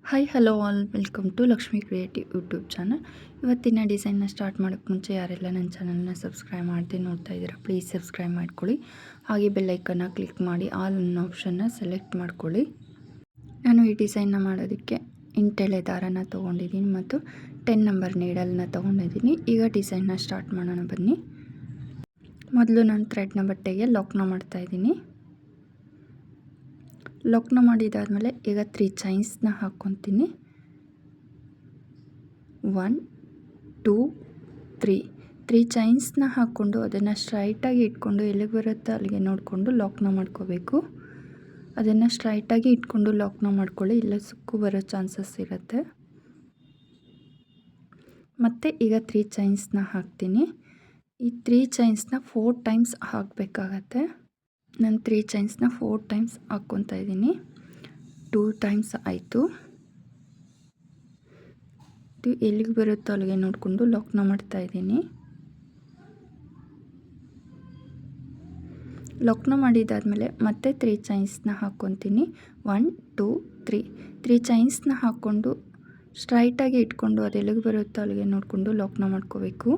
Hi hello all welcome to Lakshmi creative YouTube channel. ಇವತ್ತಿನ ಡಿಸೈನ್ನ start ಮಾಡೋಕ್ಕೆ ಮುಂಚೆ ಯಾರೆಲ್ಲ ನನ್ನ ಚಾನಲ್ನ ಸಬ್ಸ್ಕ್ರೈಬ್ ಮಾಡದೆ ನೋಡ್ತಾ ಇದ್ದೀರಾ ಪ್ಲೀಸ್ ಸಬ್ಸ್ಕ್ರೈಬ್ ಮಾಡ್ಕೊಳ್ಳಿ. ಹಾಗೆ ಬೆಲ್ಲೈಕನ್ನ ಕ್ಲಿಕ್ ಮಾಡಿ ಆಲ್ ಅನ್ನೋ ಆಪ್ಷನ್ನ ಸೆಲೆಕ್ಟ್ ಮಾಡ್ಕೊಳ್ಳಿ. ನಾನು ಈ ಡಿಸೈನ್ನ ಮಾಡೋದಕ್ಕೆ ಇಂಟೆಳೆ ದಾರನ ತೊಗೊಂಡಿದ್ದೀನಿ ಮತ್ತು 10 ನಂಬರ್ ನೀಡಲ್ನ ತೊಗೊಂಡಿದ್ದೀನಿ. ಈಗ ಡಿಸೈನ್ನ ಸ್ಟಾರ್ಟ್ ಮಾಡೋಣ ಬನ್ನಿ. ಮೊದಲು ನಾನು ಥ್ರೆಡ್ನ ಬಟ್ಟೆಗೆ ಲಾಕ್ನ ಮಾಡ್ತಾಯಿದ್ದೀನಿ. ಲಾಕ್ನ ಮಾಡಿದಾದಮೇಲೆ ಈಗ 3 ಚೈನ್ಸ್ನ ಹಾಕ್ಕೊತೀನಿ. 1 2 3 ಚೈನ್ಸ್ನ ಹಾಕ್ಕೊಂಡು ಅದನ್ನು ಸ್ಟ್ರೈಟಾಗಿ ಇಟ್ಕೊಂಡು ಎಲ್ಲಿಗೆ ಬರುತ್ತೋ ಅಲ್ಲಿಗೆ ನೋಡಿಕೊಂಡು ಲಾಕ್ನ ಮಾಡ್ಕೋಬೇಕು. ಅದನ್ನು ಸ್ಟ್ರೈಟಾಗಿ ಇಟ್ಕೊಂಡು ಲಾಕ್ನ ಮಾಡ್ಕೊಳ್ಳಿ, ಇಲ್ಲ ಸುಕ್ಕು ಬರೋ ಚಾನ್ಸಸ್ ಇರುತ್ತೆ. ಮತ್ತು ಈಗ 3 ಚೈನ್ಸ್ನ ಹಾಕ್ತೀನಿ. ಈ 3 ಚೈನ್ಸ್ನ 4 ಟೈಮ್ಸ್ ಹಾಕಬೇಕಾಗತ್ತೆ. ನಾನು 3 ಚೈನ್ಸ್ನ 4 ಟೈಮ್ಸ್ ಹಾಕ್ಕೊತಾ ಇದ್ದೀನಿ. 2 ಟೈಮ್ಸ್ ಆಯಿತು. ಇದು ಎಲ್ಲಿಗೆ ಬರುತ್ತೋ ಅಲ್ಲಿಗೆ ನೋಡಿಕೊಂಡು ಲಾಕ್ನ ಮಾಡ್ತಾಯಿದ್ದೀನಿ. ಲಾಕ್ನ ಮಾಡಿದಾದಮೇಲೆ ಮತ್ತೆ 3 ಚೈನ್ಸ್ನ ಹಾಕ್ಕೊತೀನಿ. 1 2 3 ಚೈನ್ಸ್ನ ಹಾಕ್ಕೊಂಡು ಸ್ಟ್ರೈಟಾಗಿ ಇಟ್ಕೊಂಡು ಅದು ಎಲ್ಲಿಗೆ ಬರುತ್ತೋ ಅಲ್ಲಿಗೆ ನೋಡಿಕೊಂಡು ಲಾಕ್ನ ಮಾಡ್ಕೋಬೇಕು.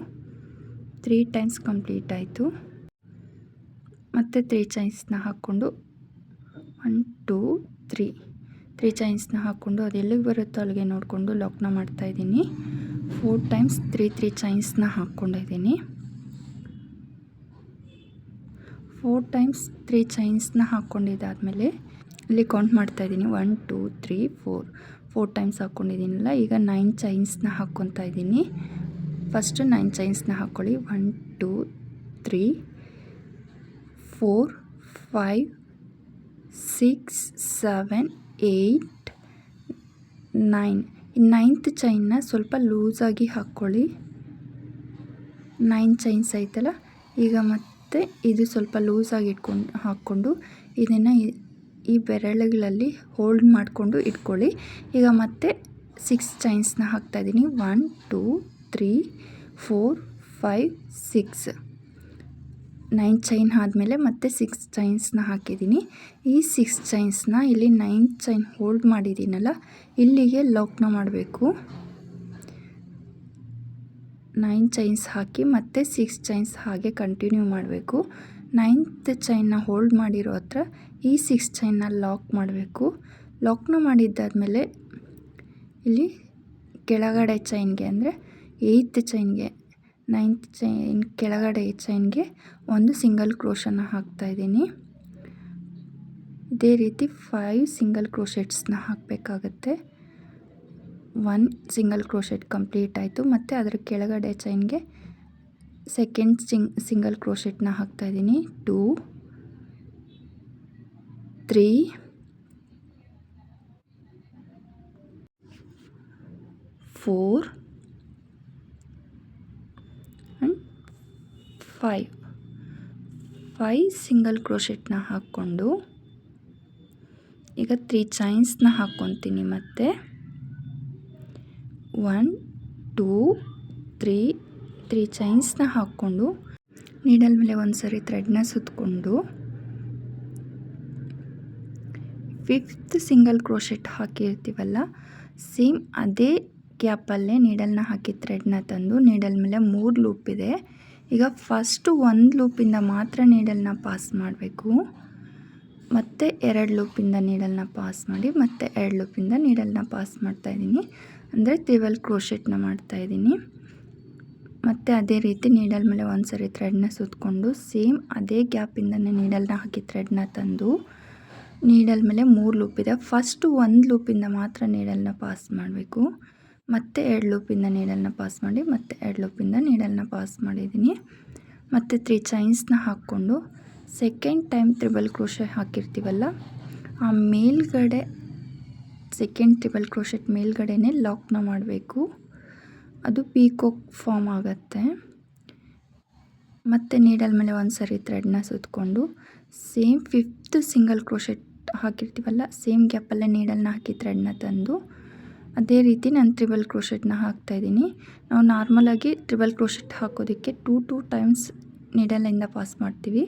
3 ಟೈಮ್ಸ್ ಕಂಪ್ಲೀಟ್ ಆಯಿತು. ಮತ್ತು 3 ಚೈನ್ಸ್ನ ಹಾಕ್ಕೊಂಡು 1 2 3 ಚೈನ್ಸ್ನ ಹಾಕ್ಕೊಂಡು ಅದು ಎಲ್ಲಿಗೆ ಬರುತ್ತೋ ಅಲ್ಲಿಗೆ ನೋಡಿಕೊಂಡು ಲಾಕ್ನ ಮಾಡ್ತಾಯಿದ್ದೀನಿ. 4 ಟೈಮ್ಸ್ 3 ಚೈನ್ಸ್ನ ಹಾಕ್ಕೊಂಡಿದ್ದೀನಿ. 4 ಟೈಮ್ಸ್ 3 ಚೈನ್ಸ್ನ ಹಾಕ್ಕೊಂಡಿದ್ದಾದಮೇಲೆ ಇಲ್ಲಿ ಕೌಂಟ್ ಮಾಡ್ತಾಯಿದ್ದೀನಿ. 1 2 3 4 ಟೈಮ್ಸ್ ಹಾಕ್ಕೊಂಡಿದ್ದೀನಲ್ಲ, ಈಗ 9 ಚೈನ್ಸ್ನ ಹಾಕ್ಕೊತಾ ಇದ್ದೀನಿ. ಫಸ್ಟು 9 ಚೈನ್ಸ್ನ ಹಾಕ್ಕೊಳ್ಳಿ. 1 2 3 4 5 6 7 8 9 ಈ 9th ಚೈನ್ನ ಸ್ವಲ್ಪ ಲೂಸಾಗಿ ಹಾಕ್ಕೊಳ್ಳಿ. 9 ಚೈನ್ಸ್ ಆಯ್ತಲ್ಲ, ಈಗ ಮತ್ತೆ ಇದು ಸ್ವಲ್ಪ ಲೂಸಾಗಿ ಹಾಕ್ಕೊಂಡು ಇದನ್ನು ಈ ಬೆರಳುಗಳಲ್ಲಿ ಹೋಲ್ಡ್ ಮಾಡಿಕೊಂಡು ಇಟ್ಕೊಳ್ಳಿ. ಈಗ ಮತ್ತೆ 6 ಚೈನ್ಸ್ನ ಹಾಕ್ತಾಯಿದ್ದೀನಿ. 1 2 3 4 5 6 9 ಚೈನ್ ಆದಮೇಲೆ ಮತ್ತೆ 6 ಚೈನ್ಸ್ನ ಹಾಕಿದ್ದೀನಿ. ಈ 6 ಚೈನ್ಸ್ನ ಇಲ್ಲಿ 9 ಚೈನ್ ಹೋಲ್ಡ್ ಮಾಡಿದ್ದೀನಲ್ಲ, ಇಲ್ಲಿಗೆ ಲಾಕ್ನ ಮಾಡಬೇಕು. 9 ಚೈನ್ಸ್ ಹಾಕಿ ಮತ್ತೆ 6 ಚೈನ್ಸ್ ಹಾಗೆ ಕಂಟಿನ್ಯೂ ಮಾಡಬೇಕು. 9th ಚೈನ್ನ ಹೋಲ್ಡ್ ಮಾಡಿರೋ ಹತ್ರ ಈ 6 ಚೈನ್ನ ಲಾಕ್ ಮಾಡಬೇಕು. ಲಾಕ್ನ ಮಾಡಿದ್ದಾದಮೇಲೆ ಇಲ್ಲಿ ಕೆಳಗಡೆ ಚೈನ್ಗೆ ಅಂದರೆ 8th ಚೈನ್ಗೆ 9th ಚೈನ್ ಕೆಳಗಡೆ ಚೈನ್ಗೆ ಒಂದು ಸಿಂಗಲ್ ಕ್ರೋಶನ ಹಾಕ್ತಾಯಿದ್ದೀನಿ. ಇದೇ ರೀತಿ 5 ಸಿಂಗಲ್ ಕ್ರೋಶೆಟ್ಸ್ನ ಹಾಕಬೇಕಾಗತ್ತೆ. 1 ಸಿಂಗಲ್ ಕ್ರೋಶೆಟ್ ಕಂಪ್ಲೀಟ್ ಆಯಿತು. ಮತ್ತು ಅದರ ಕೆಳಗಡೆ ಚೈನ್ಗೆ ಸೆಕೆಂಡ್ ಸಿಂಗಲ್ ಕ್ರೋಶೆಟ್ನ ಹಾಕ್ತಾಯಿದ್ದೀನಿ. 2 3 4 5 ಸಿಂಗಲ್ ಕ್ರೋಶೆಟ್ನ ಹಾಕ್ಕೊಂಡು ಈಗ 3 ಚೈನ್ಸ್ನ ಹಾಕ್ಕೊತೀನಿ. ಮತ್ತು 1 2 3 ಚೈನ್ಸ್ನ ಹಾಕ್ಕೊಂಡು ನೀಡಲ್ ಮೇಲೆ ಒಂದು ಸರಿ ಥ್ರೆಡ್ನ ಸುತ್ತಕೊಂಡು 5th ಸಿಂಗಲ್ ಕ್ರೋಶೆಟ್ ಹಾಕಿರ್ತೀವಲ್ಲ, ಸೇಮ್ ಅದೇ ಗ್ಯಾಪಲ್ಲೇ ನೀಡಲ್ನ ಹಾಕಿ ಥ್ರೆಡ್ನ ತಂದು ನೀಡಲ್ ಮೇಲೆ 3 ಲೂಪ್ ಇದೆ. ಈಗ ಫಸ್ಟು 1 ಲೂಪಿಂದ ಮಾತ್ರ ನೀಡಲ್ನ ಪಾಸ್ ಮಾಡಬೇಕು. ಮತ್ತು 2 ಲೂಪಿಂದ ನೀಡಲ್ನ ಪಾಸ್ ಮಾಡಿ ಮತ್ತೆ 2 ಲೂಪಿಂದ ನೀಡಲ್ನ ಪಾಸ್ ಮಾಡ್ತಾಯಿದ್ದೀನಿ. ಅಂದರೆ 12 ಕ್ರೋಶೆಟ್ನ ಮಾಡ್ತಾಯಿದ್ದೀನಿ. ಮತ್ತು ಅದೇ ರೀತಿ ನೀಡಲ್ ಮೇಲೆ ಒಂದು ಸರಿ ಥ್ರೆಡ್ನ ಸುತ್ತಕೊಂಡು ಸೇಮ್ ಅದೇ ಗ್ಯಾಪಿಂದನೇ ನೀಡಲ್ನ ಹಾಕಿ ಥ್ರೆಡ್ನ ತಂದು ನೀಡಲ್ ಮೇಲೆ 3 ಲೂಪ್ ಇದೆ. ಫಸ್ಟು 1 ಲೂಪಿಂದ ಮಾತ್ರ ನೀಡಲ್ನ ಪಾಸ್ ಮಾಡಬೇಕು. ಮತ್ತೆ 2 ಲೂಪಿಂದ ನೀಡಲ್ನ ಪಾಸ್ ಮಾಡಿ ಮತ್ತೆ 2 ಲೂಪಿಂದ ನೀಡಲ್ನ ಪಾಸ್ ಮಾಡಿದ್ದೀನಿ. ಮತ್ತು 3 ಚೈನ್ಸ್ನ ಹಾಕ್ಕೊಂಡು ಸೆಕೆಂಡ್ ಟೈಮ್ ತ್ರಿಬಲ್ ಕ್ರೋಶೆ ಹಾಕಿರ್ತೀವಲ್ಲ, ಆ ಮೇಲ್ಗಡೆ ಸೆಕೆಂಡ್ ತ್ರಿಬಲ್ ಕ್ರೋಶೆಟ್ ಮೇಲ್ಗಡೆನೇ ಲಾಕ್ನ ಮಾಡಬೇಕು. ಅದು ಪೀಕಾಕ್ ಫಾರ್ಮ್ ಆಗುತ್ತೆ. ಮತ್ತು ನೀಡಲ್ ಮೇಲೆ ಒಂದು ಸರಿ ಥ್ರೆಡ್ನ ಸುತ್ತಕೊಂಡು ಸೇಮ್ 5th ಸಿಂಗಲ್ ಕ್ರೋಶೆಟ್ ಹಾಕಿರ್ತೀವಲ್ಲ, ಸೇಮ್ ಗ್ಯಾಪಲ್ಲೇ ನೀಡಲ್ನ ಹಾಕಿ ಥ್ರೆಡ್ನ ತಂದು ಅದೇ ರೀತಿ ನಾನು ತ್ರಿಬಲ್ ಕ್ರೋಶೆಟ್ನ ಹಾಕ್ತಾಯಿದ್ದೀನಿ. ನಾವು ನಾರ್ಮಲಾಗಿ ತ್ರಿಬಲ್ ಕ್ರೋಶೆಟ್ ಹಾಕೋದಕ್ಕೆ 2 ಟೈಮ್ಸ್ ನೀಡಲಿಂದ ಪಾಸ್ ಮಾಡ್ತೀವಿ.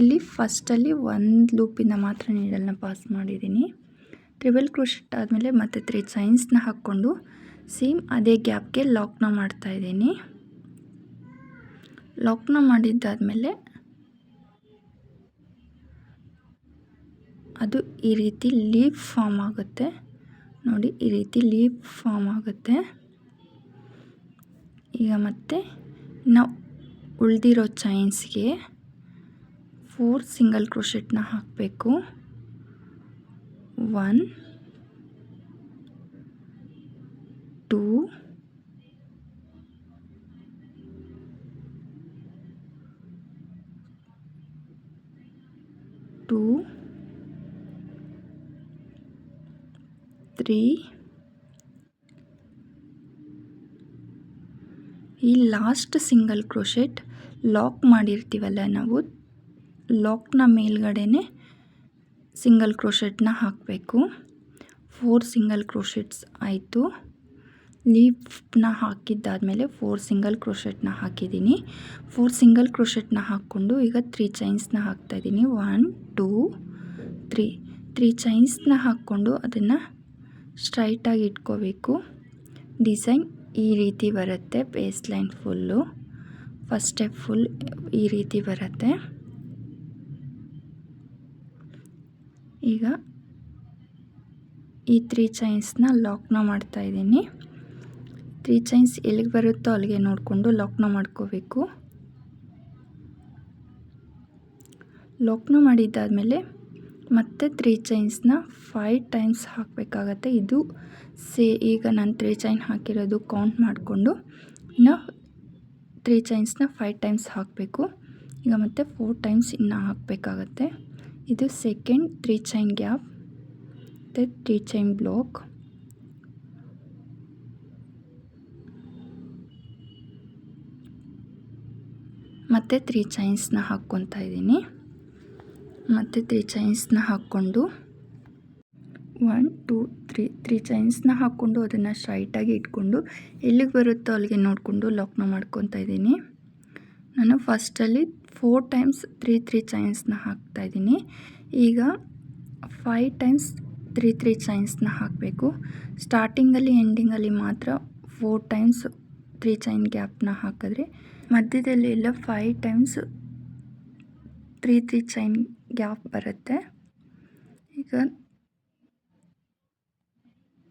ಇಲ್ಲಿ ಫಸ್ಟಲ್ಲಿ 1 ಲೂಪಿಂದ ಮಾತ್ರ ನೀಡಲ್ನ ಪಾಸ್ ಮಾಡಿದ್ದೀನಿ. ಟ್ರಿಬಲ್ ಕ್ರೋಶೆಟ್ ಆದಮೇಲೆ ಮತ್ತೆ 3 ಚೈನ್ಸ್ನ ಹಾಕ್ಕೊಂಡು ಸೇಮ್ ಅದೇ ಗ್ಯಾಪ್ಗೆ ಲಾಕ್ನ ಮಾಡ್ತಾಯಿದ್ದೀನಿ. ಲಾಕ್ನ ಮಾಡಿದ್ದಾದಮೇಲೆ ಅದು ಈ ರೀತಿ ಲೀಫ್ ಫಾರ್ಮ್ ಆಗುತ್ತೆ ನೋಡಿ, ಈ ರೀತಿ ಲೀಫ್ ಫಾರ್ಮ್ ಆಗುತ್ತೆ. ಈಗ ಮತ್ತೆ ನಾವು ಉಳಿದಿರೋ ಚೈನ್ಸ್ಗೆ 4 ಸಿಂಗಲ್ ಕ್ರೋಶೆಟ್ನ ಹಾಕಬೇಕು. 1 2 2 3 ಈ ಲಾಸ್ಟ್ ಸಿಂಗಲ್ ಕ್ರೋಶೆಟ್ ಲಾಕ್ ಮಾಡಿರ್ತೀವಲ್ಲ ನಾವು, ಲಾಕ್ನ ಮೇಲ್ಗಡೆನೆ ಸಿಂಗಲ್ ಕ್ರೋಶೆಟ್ನ ಹಾಕಬೇಕು. 4 ಸಿಂಗಲ್ ಕ್ರೋಶೆಟ್ಸ್ ಆಯಿತು. ಲೀಫ್ನ ಹಾಕಿದ್ದಾದಮೇಲೆ 4 ಸಿಂಗಲ್ ಕ್ರೋಶೆಟ್ನ ಹಾಕಿದ್ದೀನಿ. 4 ಸಿಂಗಲ್ ಕ್ರೋಶೆಟ್ನ ಹಾಕ್ಕೊಂಡು ಈಗ 3 ಚೈನ್ಸ್ನ ಹಾಕ್ತಾಯಿದ್ದೀನಿ. 1 2 3 ಚೈನ್ಸ್ನ ಹಾಕ್ಕೊಂಡು ಅದನ್ನು ಸ್ಟ್ರೈಟಾಗಿ ಇಟ್ಕೋಬೇಕು. ಡಿಸೈನ್ ಈ ರೀತಿ ಬರುತ್ತೆ. Base line full first step full ಈ ರೀತಿ ಬರುತ್ತೆ. ಈಗ ಈ 3 ಚೈನ್ಸ್ನ ಲಾಕ್ನ ಮಾಡ್ತಾಯಿದ್ದೀನಿ. 3 ಚೈನ್ಸ್ ಎಲ್ಲಿಗೆ ಬರುತ್ತೋ ಅಲ್ಲಿಗೆ ನೋಡಿಕೊಂಡು ಲಾಕ್ನ ಮಾಡ್ಕೋಬೇಕು. ಲಾಕ್ನ ಮಾಡಿದ್ದಾದಮೇಲೆ ಮತ್ತೆ 3 ಚೈನ್ಸ್ನ 5 ಟೈಮ್ಸ್ ಹಾಕಬೇಕಾಗತ್ತೆ. ಇದು ಈಗ ನಾನು 3 ಚೈನ್ ಹಾಕಿರೋದು ಕೌಂಟ್ ಮಾಡಿಕೊಂಡು ಇನ್ನು 3 ಚೈನ್ಸ್ನ 5 ಟೈಮ್ಸ್ ಹಾಕಬೇಕು. ಈಗ ಮತ್ತೆ 4 ಟೈಮ್ಸ್ ಇನ್ನು ಹಾಕಬೇಕಾಗತ್ತೆ. ಇದು ಸೆಕೆಂಡ್ 3 ಚೈನ್ ಗ್ಯಾಪ್ ಮತ್ತು 3 ಚೈನ್ ಬ್ಲಾಕ್. ಮತ್ತು 3 ಚೈನ್ಸ್ನ ಹಾಕ್ಕೊತಾ ಇದ್ದೀನಿ. ಮತ್ತು 3 ಚೈನ್ಸ್ನ ಹಾಕ್ಕೊಂಡು 1 2 3 ಚೈನ್ಸ್ನ ಹಾಕ್ಕೊಂಡು ಅದನ್ನು ಸ್ಟ್ರೈಟಾಗಿ ಇಟ್ಕೊಂಡು ಎಲ್ಲಿಗೆ ಬರುತ್ತೋ ಅಲ್ಲಿಗೆ ನೋಡಿಕೊಂಡು ಲಾಕ್ನ ಮಾಡ್ಕೊತಾ ಇದ್ದೀನಿ. ನಾನು ಫಸ್ಟಲ್ಲಿ 4 ಟೈಮ್ಸ್ 3 ಚೈನ್ಸ್ನ ಹಾಕ್ತಾಯಿದ್ದೀನಿ. ಈಗ 5 ಟೈಮ್ಸ್ 3 ಚೈನ್ಸ್ನ ಹಾಕಬೇಕು. ಸ್ಟಾರ್ಟಿಂಗಲ್ಲಿ ಎಂಡಿಂಗಲ್ಲಿ ಮಾತ್ರ 4 ಟೈಮ್ಸ್ 3 ಚೈನ್ ಗ್ಯಾಪ್ನ ಹಾಕಿದ್ರೆ ಮಧ್ಯದಲ್ಲಿ ಎಲ್ಲ 5 ಟೈಮ್ಸ್ 3 ಚೈನ್ ಗ್ಯಾಪ್ ಬರುತ್ತೆ. ಈಗ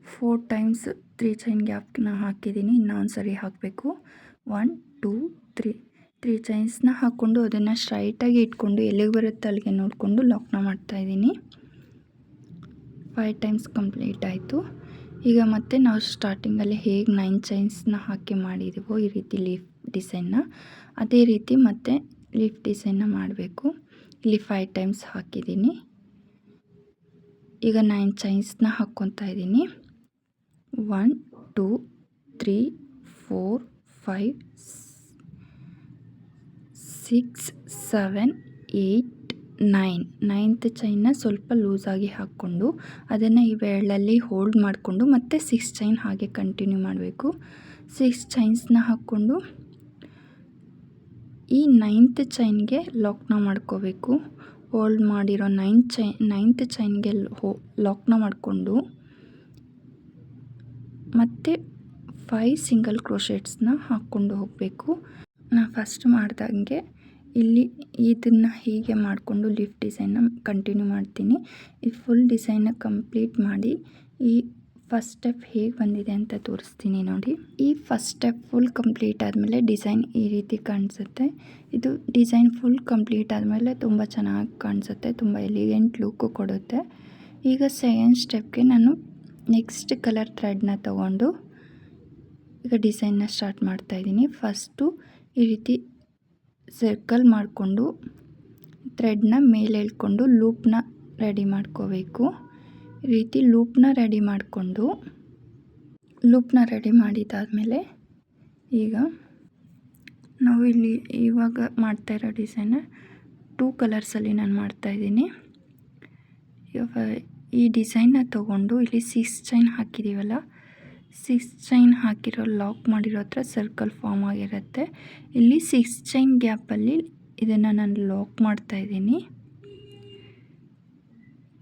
4 ಟೈಮ್ಸ್ 3 ಚೈನ್ ಗ್ಯಾಪ್ನ ಹಾಕಿದ್ದೀನಿ. ಇನ್ನೊಂದು ಸರಿ ಹಾಕಬೇಕು. 1 2 3 ಚೈನ್ಸ್ನ ಹಾಕ್ಕೊಂಡು ಅದನ್ನು ಸ್ಟ್ರೈಟಾಗಿ ಇಟ್ಕೊಂಡು ಎಲ್ಲಿಗೆ ಬರುತ್ತೆ ಅಲ್ಲಿಗೆ ನೋಡಿಕೊಂಡು ಲಾಕ್ನ ಮಾಡ್ತಾಯಿದ್ದೀನಿ. 5 ಟೈಮ್ಸ್ ಕಂಪ್ಲೀಟ್ ಆಯಿತು. ಈಗ ಮತ್ತೆ ನಾವು ಸ್ಟಾರ್ಟಿಂಗಲ್ಲಿ ಹೇಗೆ 9 ಚೈನ್ಸ್ನ ಹಾಕಿ ಮಾಡಿದ್ದೀವೋ ಈ ರೀತಿ ಲೀಫ್ ಡಿಸೈನ್ನ, ಅದೇ ರೀತಿ ಮತ್ತೆ ಲೀಫ್ ಡಿಸೈನ್ನ ಮಾಡಬೇಕು. ಇಲ್ಲಿ 5 ಟೈಮ್ಸ್ ಹಾಕಿದ್ದೀನಿ. ಈಗ 9 ಚೈನ್ಸ್ನ ಹಾಕ್ಕೊತಾ ಇದ್ದೀನಿ. 1 2 3 4 5 6 7 8 9 9th ಚೈನ್ನ ಸ್ವಲ್ಪ ಲೂಸಾಗಿ ಹಾಕ್ಕೊಂಡು ಅದನ್ನು ಈ ಬೆರಳಲ್ಲಿ ಹೋಲ್ಡ್ ಮಾಡಿಕೊಂಡು ಮತ್ತೆ 6 ಚೈನ್ ಹಾಗೆ ಕಂಟಿನ್ಯೂ ಮಾಡಬೇಕು. 6 ಚೈನ್ಸ್ನ ಹಾಕ್ಕೊಂಡು ಈ 9th ಚೈನ್ಗೆ ಲಾಕ್ನ ಮಾಡ್ಕೋಬೇಕು. ಹೋಲ್ಡ್ ಮಾಡಿರೋ 9th ಚೈನ್ಗೆ ಲಾಕ್ನ ಮಾಡಿಕೊಂಡು ಮತ್ತು 5 ಸಿಂಗಲ್ ಕ್ರೋಶೆಟ್ಸ್ನ ಹಾಕ್ಕೊಂಡು ಹೋಗಬೇಕು. ನಾನು ಫಸ್ಟ್ ಮಾಡ್ದಂಗೆ ಇಲ್ಲಿ ಇದನ್ನು ಹೀಗೆ ಮಾಡಿಕೊಂಡು ಲೀಫ್ ಡಿಸೈನ್ನ ಕಂಟಿನ್ಯೂ ಮಾಡ್ತೀನಿ. ಈ ಫುಲ್ ಡಿಸೈನ್ನ ಕಂಪ್ಲೀಟ್ ಮಾಡಿ ಈ ಫಸ್ಟ್ ಸ್ಟೆಪ್ ಹೇಗೆ ಬಂದಿದೆ ಅಂತ ತೋರಿಸ್ತೀನಿ ನೋಡಿ. ಈ ಫಸ್ಟ್ ಸ್ಟೆಪ್ ಫುಲ್ ಕಂಪ್ಲೀಟ್ ಆದಮೇಲೆ ಡಿಸೈನ್ ಈ ರೀತಿ ಕಾಣಿಸುತ್ತೆ. ಇದು ಡಿಸೈನ್ ಫುಲ್ ಕಂಪ್ಲೀಟ್ ಆದಮೇಲೆ ತುಂಬ ಚೆನ್ನಾಗಿ ಕಾಣಿಸುತ್ತೆ, ತುಂಬ ಎಲಿಗೆಂಟ್ ಲುಕ್ಕು ಕೊಡುತ್ತೆ. ಈಗ ಸೆಕೆಂಡ್ ಸ್ಟೆಪ್ಗೆ ನಾನು ನೆಕ್ಸ್ಟ್ ಕಲರ್ ಥ್ರೆಡ್ನ ತಗೊಂಡು ಈಗ ಡಿಸೈನ್ನ ಸ್ಟಾರ್ಟ್ ಮಾಡ್ತಾಯಿದ್ದೀನಿ. ಫಸ್ಟು ಈ ರೀತಿ ಸರ್ಕಲ್ ಮಾಡಿಕೊಂಡು ಥ್ರೆಡ್ನ ಮೇಲೆ ಎಳ್ಕೊಂಡು ಲೂಪ್ನ ರೆಡಿ ಮಾಡ್ಕೋಬೇಕು. ಈ ರೀತಿ ಲೂಪ್ನ ರೆಡಿ ಮಾಡಿದ್ದಾದಮೇಲೆ ಈಗ ನಾವು ಇಲ್ಲಿ ಇವಾಗ ಮಾಡ್ತಾ ಇರೋ ಡಿಸೈನ್ನ 2 ಕಲರ್ಸಲ್ಲಿ ನಾನು ಮಾಡ್ತಾಯಿದ್ದೀನಿ. ಈ ಡಿಸೈನ್ನ ತಗೊಂಡು ಇಲ್ಲಿ 6 ಚೈನ್ ಹಾಕಿದ್ದೀವಲ್ಲ, 6 ಚೈನ್ ಹಾಕಿರೋ ಲಾಕ್ ಮಾಡಿರೋ ಹತ್ರ ಸರ್ಕಲ್ ಫಾರ್ಮ್ ಆಗಿರುತ್ತೆ. ಇಲ್ಲಿ 6 ಚೈನ್ ಗ್ಯಾಪಲ್ಲಿ ಇದನ್ನು ನಾನು ಲಾಕ್ ಮಾಡ್ತಾಯಿದ್ದೀನಿ.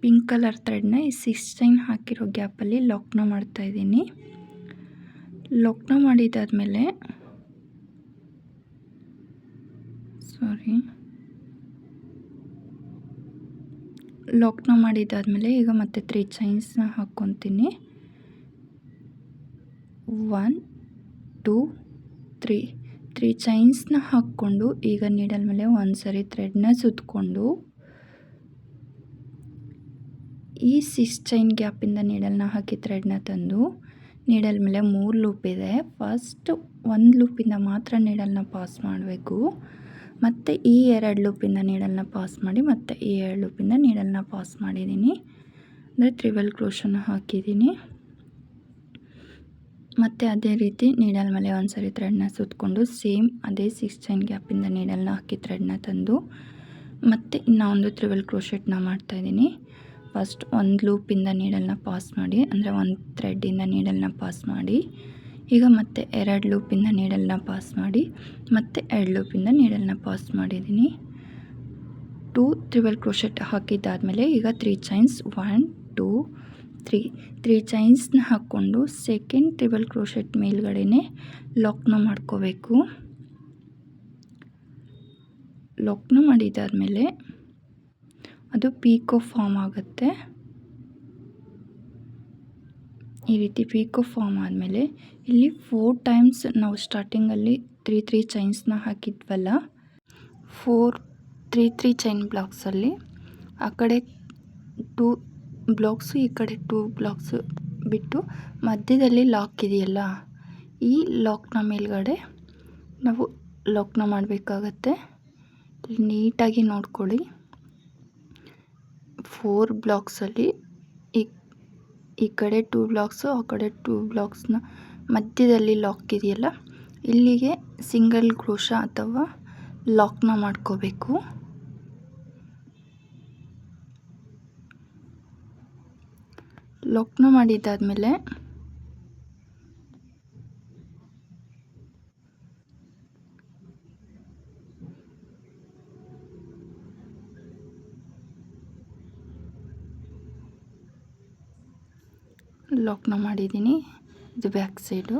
ಪಿಂಕ್ ಕಲರ್ ಥ್ರೆಡ್ನ ಈ 6 ಚೈನ್ ಹಾಕಿರೋ ಗ್ಯಾಪಲ್ಲಿ ಲಾಕ್ನ ಮಾಡ್ತಾಯಿದ್ದೀನಿ. ಲಾಕ್ನ ಮಾಡಿದ್ದಾದಮೇಲೆ ಈಗ ಮತ್ತೆ 3 ಚೈನ್ಸ್ನ ಹಾಕ್ಕೊತೀನಿ. 1 2 3 ಚೈನ್ಸ್ನ ಹಾಕ್ಕೊಂಡು ಈಗ ನೀಡಲ್ ಮೇಲೆ ಒಂದು ಸರಿ ಥ್ರೆಡ್ನ ಸುತ್ತಕೊಂಡು ಈ 6 ಚೈನ್ ಗ್ಯಾಪಿಂದ ನೀಡಲ್ನ ಹಾಕಿ ಥ್ರೆಡ್ನ ತಂದು ನೀಡಲ್ ಮೇಲೆ 3 ಲೂಪ್ ಇದೆ. ಫಸ್ಟ್ 1 ಲೂಪಿಂದ ಮಾತ್ರ ನೀಡಲ್ನ ಪಾಸ್ ಮಾಡಬೇಕು. ಮತ್ತು ಈ 2 ಲೂಪಿಂದ ನೀಡಲ್ನ ಪಾಸ್ ಮಾಡಿ ಮತ್ತು ಈ 2 ಲೂಪಿಂದ ನೀಡಲ್ನ ಪಾಸ್ ಮಾಡಿದ್ದೀನಿ. ಅಂದರೆ ಟ್ರಿಬಲ್ ಕ್ರೋಶನ ಹಾಕಿದ್ದೀನಿ. ಮತ್ತು ಅದೇ ರೀತಿ ನೀಡಲ್ ಮೇಲೆ ಒಂದು ಸರಿ ಥ್ರೆಡ್ನ ಸುತ್ತಕೊಂಡು ಸೇಮ್ ಅದೇ 6 ಚೈನ್ ಗ್ಯಾಪಿಂದ ನೀಡಲ್ನ ಹಾಕಿ ಥ್ರೆಡ್ನ ತಂದು ಮತ್ತು ಇನ್ನೊಂದು ಟ್ರಿಬಲ್ ಕ್ರೋಶೆಟ್ನ ಮಾಡ್ತಾಯಿದ್ದೀನಿ. ಫಸ್ಟ್ 1 ಲೂಪಿಂದ ನೀಡಲ್ನ ಪಾಸ್ ಮಾಡಿ, ಅಂದರೆ 1 ಥ್ರೆಡ್ಡಿಂದ ನೀಡಲ್ನ ಪಾಸ್ ಮಾಡಿ, ಈಗ ಮತ್ತೆ 2 ಲೂಪಿಂದ ನೀಡಲ್ನ ಪಾಸ್ ಮಾಡಿ ಮತ್ತು 2 ಲೂಪಿಂದ ನೀಡಲ್ನ ಪಾಸ್ ಮಾಡಿದ್ದೀನಿ. 2 ಟ್ರಿಬಲ್ ಕ್ರೋಶೆಟ್ ಹಾಕಿದ್ದಾದಮೇಲೆ ಈಗ 3 ಚೈನ್ಸ್ 1 2 3 ಚೈನ್ಸ್ನ ಹಾಕ್ಕೊಂಡು ಸೆಕೆಂಡ್ ಟ್ರಿಬಲ್ ಕ್ರೋಶೆಟ್ ಮೇಲ್ಗಡೆನೆ ಲಾಕ್ನ ಮಾಡ್ಕೋಬೇಕು. ಲಾಕ್ನ ಮಾಡಿದ್ದಾದಮೇಲೆ ಅದು ಪೀಕೋ ಫಾರ್ಮ್ ಆಗುತ್ತೆ. ಈ ರೀತಿ ಪೀಕೋ ಫಾರ್ಮ್ ಆದಮೇಲೆ ಇಲ್ಲಿ 4 ಟೈಮ್ಸ್ ನಾವು ಸ್ಟಾರ್ಟಿಂಗಲ್ಲಿ 3 ಚೈನ್ಸ್ನ ಹಾಕಿದ್ವಲ್ಲ, 3 ಚೈನ್ ಬ್ಲಾಕ್ಸಲ್ಲಿ ಆ ಕಡೆ 2 ಬ್ಲಾಕ್ಸು ಈ ಕಡೆ 2 ಬ್ಲಾಕ್ಸು ಬಿಟ್ಟು ಮಧ್ಯದಲ್ಲಿ ಲಾಕ್ ಇದೆಯಲ್ಲ, ಈ ಲಾಕ್ನ ಮೇಲ್ಗಡೆ ನಾವು ಲಾಕ್ನ ಮಾಡಬೇಕಾಗತ್ತೆ. ನೀಟಾಗಿ ನೋಡ್ಕೊಳ್ಳಿ. 4 ಬ್ಲಾಕ್ಸಲ್ಲಿ ಈ ಕಡೆ 2 ಬ್ಲಾಕ್ಸು ಆ ಕಡೆ 2 ಬ್ಲಾಕ್ಸ್ನ ಮಧ್ಯದಲ್ಲಿ ಲಾಕ್ ಇದೆಯಲ್ಲ, ಇಲ್ಲಿಗೆ ಸಿಂಗಲ್ ಕ್ರೋಶ ಅಥವಾ ಲಾಕ್ನ ಮಾಡ್ಕೋಬೇಕು. ಲಾಕ್ನ ಮಾಡಿದ್ದಾದಮೇಲೆ ಲಾಕ್ನ ಮಾಡಿದ್ದೀನಿ. ಇದು ಬ್ಯಾಕ್ ಸೈಡು.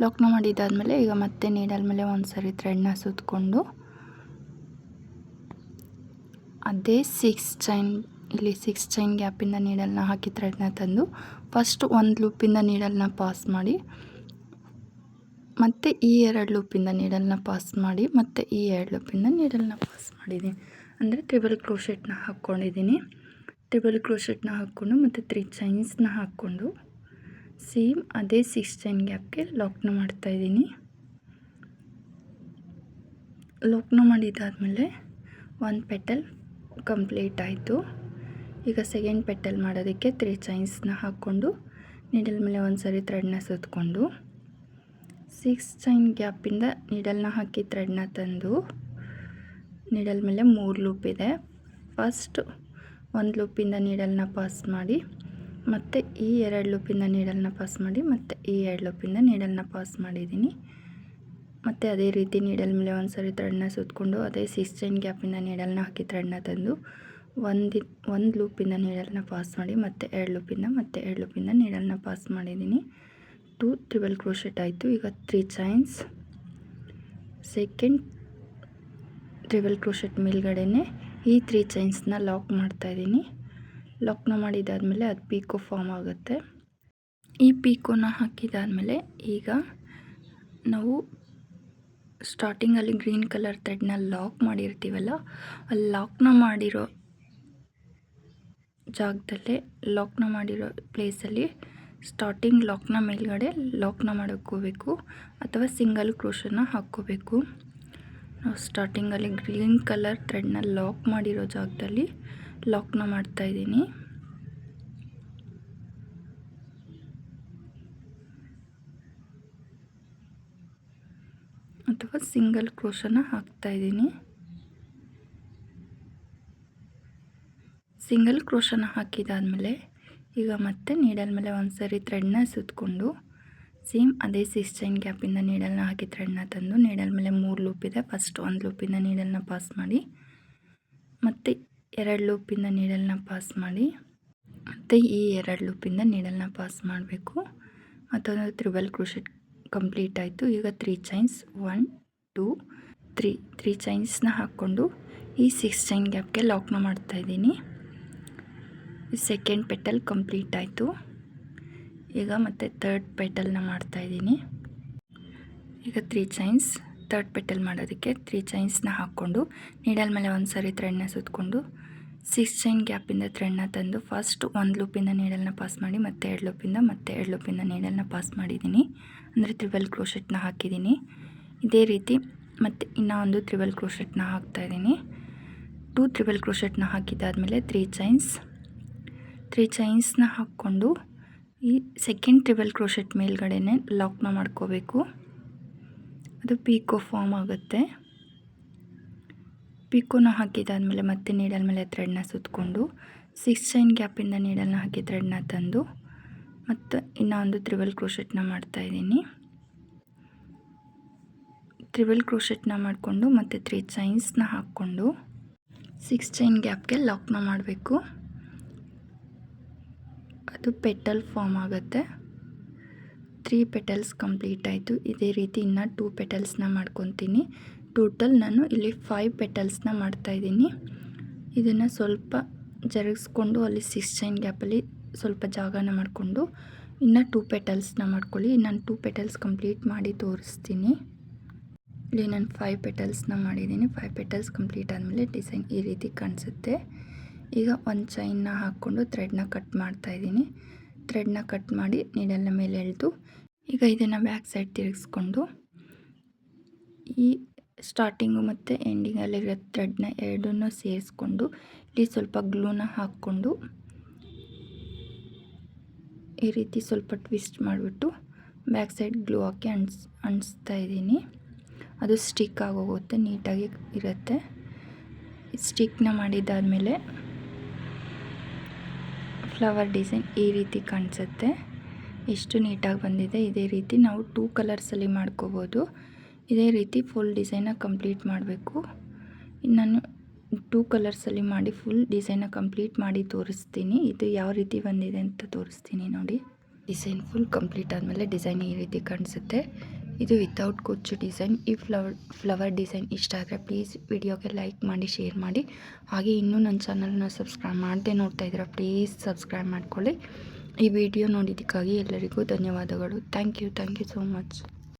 ಲಾಕ್ನ ಮಾಡಿದ್ದಾದಮೇಲೆ ಈಗ ಮತ್ತೆ ನೀಡಲ್ ಮೇಲೆ ಒಂದು ಸರಿ ಥ್ರೆಡ್ನ ಸುತ್ತಕೊಂಡು ಅದೇ 6 ಚೈನ್, ಇಲ್ಲಿ 6 ಚೈನ್ ಗ್ಯಾಪಿಂದ ನೀಡಲ್ನ ಹಾಕಿ ಥ್ರೆಡ್ನ ತಂದು ಫಸ್ಟ್ 1 ಲೂಪಿಂದ ನೀಡಲ್ನ ಪಾಸ್ ಮಾಡಿ ಮತ್ತು ಈ 2 ಲೂಪಿಂದ ನೀಡಲ್ನ ಪಾಸ್ ಮಾಡಿ ಮತ್ತು ಈ 2 ಲೂಪಿಂದ ನೀಡಲ್ನ ಪಾಸ್ ಮಾಡಿದ್ದೀನಿ. ಅಂದರೆ ಟ್ರಿಬಲ್ ಕ್ರೋಶೆಟ್ನ ಹಾಕ್ಕೊಂಡಿದ್ದೀನಿ. ಟ್ರಿಬಲ್ ಕ್ರೋಶೆಟ್ನ ಹಾಕ್ಕೊಂಡು ಮತ್ತು 3 ಚೈನ್ಸ್ನ ಹಾಕ್ಕೊಂಡು ಸೇಮ್ ಅದೇ 6 ಚೈನ್ ಗ್ಯಾಪ್ಗೆ ಲಾಕ್ನ ಮಾಡ್ತಾಯಿದ್ದೀನಿ. ಲಾಕ್ನ ಮಾಡಿದ್ದಾದಮೇಲೆ 1 ಪೆಟಲ್ ಕಂಪ್ಲೀಟ್ ಆಯಿತು. ಈಗ ಸೆಕೆಂಡ್ ಪೆಟಲ್ ಮಾಡೋದಕ್ಕೆ 3 ಚೈನ್ಸ್ನ ಹಾಕ್ಕೊಂಡು ನೀಡಲ್ ಮೇಲೆ ಒಂದು ಸರಿ ಥ್ರೆಡ್ನ ಸುತ್ತಕೊಂಡು 6 ಚೈನ್ ಗ್ಯಾಪಿಂದ ನೀಡಲ್ನ ಹಾಕಿ ಥ್ರೆಡ್ನ ತಂದು ನೀಡಲ್ ಮೇಲೆ 3 ಲೂಪ್ ಇದೆ. ಫಸ್ಟ್ 1 ಲೂಪಿಂದ ನೀಡಲ್ನ ಪಾಸ್ ಮಾಡಿ ಮತ್ತು ಈ 2 ಲೂಪಿಂದ ನೀಡಲ್ನ ಪಾಸ್ ಮಾಡಿ ಮತ್ತು ಈ 2 ಲೂಪಿಂದ ನೀಡಲ್ನ ಪಾಸ್ ಮಾಡಿದ್ದೀನಿ. ಮತ್ತು ಅದೇ ರೀತಿ ನೀಡಲ್ ಮೇಲೆ ಒಂದು ಸರಿ ಥ್ರೆಡ್ನ ಸುತ್ತಕೊಂಡು ಅದೇ 6 ಚೈನ್ ಗ್ಯಾಪಿಂದ ನೀಡಲ್ನ ಹಾಕಿ ಥ್ರೆಡ್ನ ತಂದು 1 ಲೂಪಿಂದ ನೀಡಲ್ನ ಪಾಸ್ ಮಾಡಿ ಮತ್ತು 2 ಲೂಪಿಂದ ಮತ್ತು 2 ಲೂಪಿಂದ ನೀಡಲ್ನ ಪಾಸ್ ಮಾಡಿದ್ದೀನಿ. 2 ಟ್ರಿಬಲ್ ಕ್ರೋಶೆಟ್ ಆಯಿತು. ಈಗ 3 ಚೈನ್ಸ್, ಸೆಕೆಂಡ್ ಟ್ರಿಬಲ್ ಕ್ರೋಶೆಟ್ ಮೇಲ್ಗಡೆನೆ ಈ 3 ಚೈನ್ಸ್ನ ಲಾಕ್ ಮಾಡ್ತಾಯಿದ್ದೀನಿ. ಲಾಕ್ನ ಮಾಡಿದ್ದಾದಮೇಲೆ ಅದು ಪೀಕೋ ಫಾರ್ಮ್ ಆಗುತ್ತೆ. ಈ ಪೀಕೋನ ಹಾಕಿದ್ದಾದಮೇಲೆ ಈಗ ನಾವು ಸ್ಟಾರ್ಟಿಂಗಲ್ಲಿ ಗ್ರೀನ್ ಕಲರ್ ಥ್ರೆಡ್ನ ಲಾಕ್ ಮಾಡಿರ್ತೀವಲ್ಲ, ಅಲ್ಲಿ ಲಾಕ್ನ ಮಾಡಿರೋ ಜಾಗದಲ್ಲೇ ಲಾಕ್ನ ಮಾಡಿರೋ ಪ್ಲೇಸಲ್ಲಿ ಸ್ಟಾರ್ಟಿಂಗ್ ಲಾಕ್ನ ಮೇಲ್ಗಡೆ ಲಾಕ್ನ ಮಾಡ್ಕೋಬೇಕು ಅಥವಾ ಸಿಂಗಲ್ ಕ್ರೋಶನ ಹಾಕ್ಕೋಬೇಕು. ನಾವು ಸ್ಟಾರ್ಟಿಂಗಲ್ಲಿ ಗ್ರೀನ್ ಕಲರ್ ಥ್ರೆಡ್ನ ಲಾಕ್ ಮಾಡಿರೋ ಜಾಗದಲ್ಲಿ ಲಾಕ್ನ ಮಾಡ್ತಾಯಿದ್ದೀನಿ. ಅಥವಾ ಸಿಂಗಲ್ ಕ್ರೋಶನ ಹಾಕ್ತಾಯಿದ್ದೀನಿ. ಸಿಂಗಲ್ ಕ್ರೋಶನ ಹಾಕಿದಾದಮೇಲೆ ಈಗ ಮತ್ತೆ ನೀಡಲ್ ಮೇಲೆ ಒಂದು ಸರಿ ಥ್ರೆಡ್ನ ಸುತ್ತಕೊಂಡು ಸೇಮ್ ಅದೇ 6 ಚೈನ್ ಗ್ಯಾಪಿಂದ ನೀಡಲ್ನ ಹಾಕಿ ಥ್ರೆಡ್ನ ತಂದು ನೀಡಲ್ ಮೇಲೆ 3 ಲೂಪ್ ಇದೆ. ಫಸ್ಟ್ 1 ಲೂಪಿಂದ ನೀಡಲ್ನ ಪಾಸ್ ಮಾಡಿ ಮತ್ತು 2 ಲೂಪಿಂದ ನೀಡಲ್ನ ಪಾಸ್ ಮಾಡಿ ಮತ್ತು ಈ 2 ಲೂಪಿಂದ ನೀಡಲ್ನ ಪಾಸ್ ಮಾಡಬೇಕು. ಮತ್ತೊಂದು ತ್ರಿಬಲ್ ಕ್ರೋಶೆಟ್ ಕಂಪ್ಲೀಟ್ ಆಯಿತು. ಈಗ 3 ಚೈನ್ಸ್ 1 2 3 ಚೈನ್ಸ್ನ ಹಾಕ್ಕೊಂಡು ಈ 6 ಚೈನ್ ಗ್ಯಾಪ್ಗೆ ಲಾಕ್ನ ಮಾಡ್ತಾಯಿದ್ದೀನಿ. ಸೆಕೆಂಡ್ ಪೆಟಲ್ ಕಂಪ್ಲೀಟ್ ಆಯಿತು. ಈಗ ಮತ್ತೆ ಥರ್ಡ್ ಪೆಟಲ್ನ ಮಾಡ್ತಾಯಿದ್ದೀನಿ. ಈಗ 3 ಚೈನ್ಸ್ ಥರ್ಡ್ ಪೆಟಲ್ ಮಾಡೋದಕ್ಕೆ 3 ಚೈನ್ಸ್ನ ಹಾಕ್ಕೊಂಡು ನೀಡಲ್ ಮೇಲೆ ಒಂದು ಸಾರಿ ಥ್ರೆಡ್ನ ಸುತ್ತಕೊಂಡು 6 ಚೈನ್ ಗ್ಯಾಪಿಂದ ಥ್ರೆಡ್ನ ತಂದು ಫಸ್ಟ್ 1 ಲೂಪಿಂದ ನೀಡಲ್ನ ಪಾಸ್ ಮಾಡಿ ಮತ್ತೆ 2 ಲೂಪಿಂದ ಮತ್ತೆ 2 ಲೂಪಿಂದ ನೀಡಲ್ನ ಪಾಸ್ ಮಾಡಿದ್ದೀನಿ. ಅಂದರೆ ತ್ರಿಬಲ್ ಕ್ರೋಶೆಟ್ನ ಹಾಕಿದ್ದೀನಿ. ಇದೇ ರೀತಿ ಮತ್ತೆ ಇನ್ನೂ ಒಂದು ತ್ರಿಬಲ್ ಕ್ರೋಶೆಟ್ನ ಹಾಕ್ತಾಯಿದ್ದೀನಿ. 2 ತ್ರಿಬಲ್ ಕ್ರೋಶೆಟ್ನ ಹಾಕಿದ್ದಾದಮೇಲೆ 3 ಚೈನ್ಸ್ನ ಹಾಕ್ಕೊಂಡು ಈ ಸೆಕೆಂಡ್ ತ್ರಿಬಲ್ ಕ್ರೋಶೆಟ್ ಮೇಲ್ಗಡೆನೆ ಲಾಕ್ನ ಮಾಡ್ಕೋಬೇಕು. ಅದು ಪೀಕೋ ಫಾರ್ಮ್ ಆಗುತ್ತೆ. ಪೀಕೋನ ಹಾಕಿದಾದಮೇಲೆ ಮತ್ತೆ ನೀಡಲ್ ಮೇಲೆ ಥ್ರೆಡ್ನ ಸುತ್ತಕೊಂಡು 6 ಚೈನ್ ಗ್ಯಾಪಿಂದ ನೀಡಲ್ನ ಹಾಕಿ ಥ್ರೆಡ್ನ ತಂದು ಮತ್ತು ಇನ್ನೂ ಒಂದು ತ್ರಿಬಲ್ ಕ್ರೋಶೆಟ್ನ ಮಾಡ್ತಾಯಿದ್ದೀನಿ. ತ್ರಿಬಲ್ ಕ್ರೋಶೆಟ್ನ ಮಾಡಿಕೊಂಡು ಮತ್ತು 3 ಚೈನ್ಸ್ನ ಹಾಕ್ಕೊಂಡು 6 ಚೈನ್ ಗ್ಯಾಪ್ಗೆ ಲಾಕ್ನ ಮಾಡಬೇಕು. ಅದು ಪೆಟಲ್ ಫಾರ್ಮ್ ಆಗುತ್ತೆ. 3 ಪೆಟಲ್ಸ್ ಕಂಪ್ಲೀಟ್ ಆಯಿತು. ಇದೇ ರೀತಿ ಇನ್ನು 2 ಪೆಟಲ್ಸ್ನ ಮಾಡ್ಕೊತೀನಿ. ಟೋಟಲ್ ನಾನು ಇಲ್ಲಿ 5 ಪೆಟಲ್ಸ್ನ ಮಾಡ್ತಾಯಿದ್ದೀನಿ. ಇದನ್ನು ಸ್ವಲ್ಪ ಜರುಗಿಸ್ಕೊಂಡು ಅಲ್ಲಿ 6 ಚೈನ್ ಗ್ಯಾಪಲ್ಲಿ ಸ್ವಲ್ಪ ಜಾಗನ ಮಾಡಿಕೊಂಡು ಇನ್ನು 2 ಪೆಟಲ್ಸ್ನ ಮಾಡ್ಕೊಳ್ಳಿ. ನಾನು 2 ಪೆಟಲ್ಸ್ ಕಂಪ್ಲೀಟ್ ಮಾಡಿ ತೋರಿಸ್ತೀನಿ. ಇಲ್ಲಿ ನಾನು 5 ಪೆಟಲ್ಸ್ನ ಮಾಡಿದ್ದೀನಿ. 5 ಪೆಟಲ್ಸ್ ಕಂಪ್ಲೀಟ್ ಆದಮೇಲೆ ಡಿಸೈನ್ ಈ ರೀತಿ ಕಾಣಿಸುತ್ತೆ. ಈಗ ಒಂದು ಚೈನ್ನ ಹಾಕ್ಕೊಂಡು ಥ್ರೆಡ್ನ ಕಟ್ ಮಾಡ್ತಾಯಿದ್ದೀನಿ. ಥ್ರೆಡ್ನ ಕಟ್ ಮಾಡಿ ನೀಡಲ್ನ ಮೇಲೆ ಎಳೆದು ಈಗ ಇದನ್ನು ಬ್ಯಾಕ್ ಸೈಡ್ ತಿರುಗಿಸ್ಕೊಂಡು ಈ ಸ್ಟಾರ್ಟಿಂಗು ಮತ್ತು ಎಂಡಿಂಗಲ್ಲಿರೋ ಥ್ರೆಡ್ನ ಎರಡನ್ನೂ ಸೇರಿಸ್ಕೊಂಡು ಇಲ್ಲಿ ಸ್ವಲ್ಪ ಗ್ಲೂನ ಹಾಕ್ಕೊಂಡು ಈ ರೀತಿ ಸ್ವಲ್ಪ ಟ್ವಿಸ್ಟ್ ಮಾಡಿಬಿಟ್ಟು ಬ್ಯಾಕ್ ಸೈಡ್ ಗ್ಲೂ ಹಾಕಿ ಅಂಟಿಸ್ತಾ ಇದ್ದೀನಿ. ಅದು ಸ್ಟಿಕ್ ಆಗೋಗುತ್ತೆ, ನೀಟಾಗಿ ಇರುತ್ತೆ. ಸ್ಟಿಕ್ನ ಮಾಡಿದ್ದಾದಮೇಲೆ ಫ್ಲವರ್ ಡಿಸೈನ್ ಈ ರೀತಿ ಕಾಣಿಸುತ್ತೆ. ಎಷ್ಟು ನೀಟಾಗಿ ಬಂದಿದೆ. ಇದೇ ರೀತಿ ನಾವು 2 ಕಲರ್ಸಲ್ಲಿ ಮಾಡ್ಕೋಬೋದು. ಇದೇ ರೀತಿ ಫುಲ್ ಡಿಸೈನ ಕಂಪ್ಲೀಟ್ ಮಾಡಬೇಕು. ನಾನು 2 ಕಲರ್ಸಲ್ಲಿ ಮಾಡಿ ಫುಲ್ ಡಿಸೈನ ಕಂಪ್ಲೀಟ್ ಮಾಡಿ ತೋರಿಸ್ತೀನಿ. ಇದು ಯಾವ ರೀತಿ ಬಂದಿದೆ ಅಂತ ತೋರಿಸ್ತೀನಿ ನೋಡಿ. ಡಿಸೈನ್ ಫುಲ್ ಕಂಪ್ಲೀಟ್ ಆದಮೇಲೆ ಡಿಸೈನ್ ಈ ರೀತಿ ಕಾಣಿಸುತ್ತೆ. ಇದು ವಿತೌಟ್ ಕುಚ್ಚು ಡಿಸೈನ್. ಈ ಫ್ಲವರ್ ಡಿಸೈನ್ ಇಷ್ಟ ಆದರೆ ಪ್ಲೀಸ್ ವಿಡಿಯೋಗೆ ಲೈಕ್ ಮಾಡಿ, ಶೇರ್ ಮಾಡಿ. ಹಾಗೆ ಇನ್ನೂ ನನ್ನ ಚಾನಲ್ನ ಸಬ್ಸ್ಕ್ರೈಬ್ ಮಾಡದೆ ನೋಡ್ತಾ ಇದ್ದೀರಾ, ಪ್ಲೀಸ್ ಸಬ್ಸ್ಕ್ರೈಬ್ ಮಾಡ್ಕೊಳ್ಳಿ. ಈ ವಿಡಿಯೋ ನೋಡಿದ್ದಕ್ಕಾಗಿ ಎಲ್ಲರಿಗೂ ಧನ್ಯವಾದಗಳು. Thank you so much.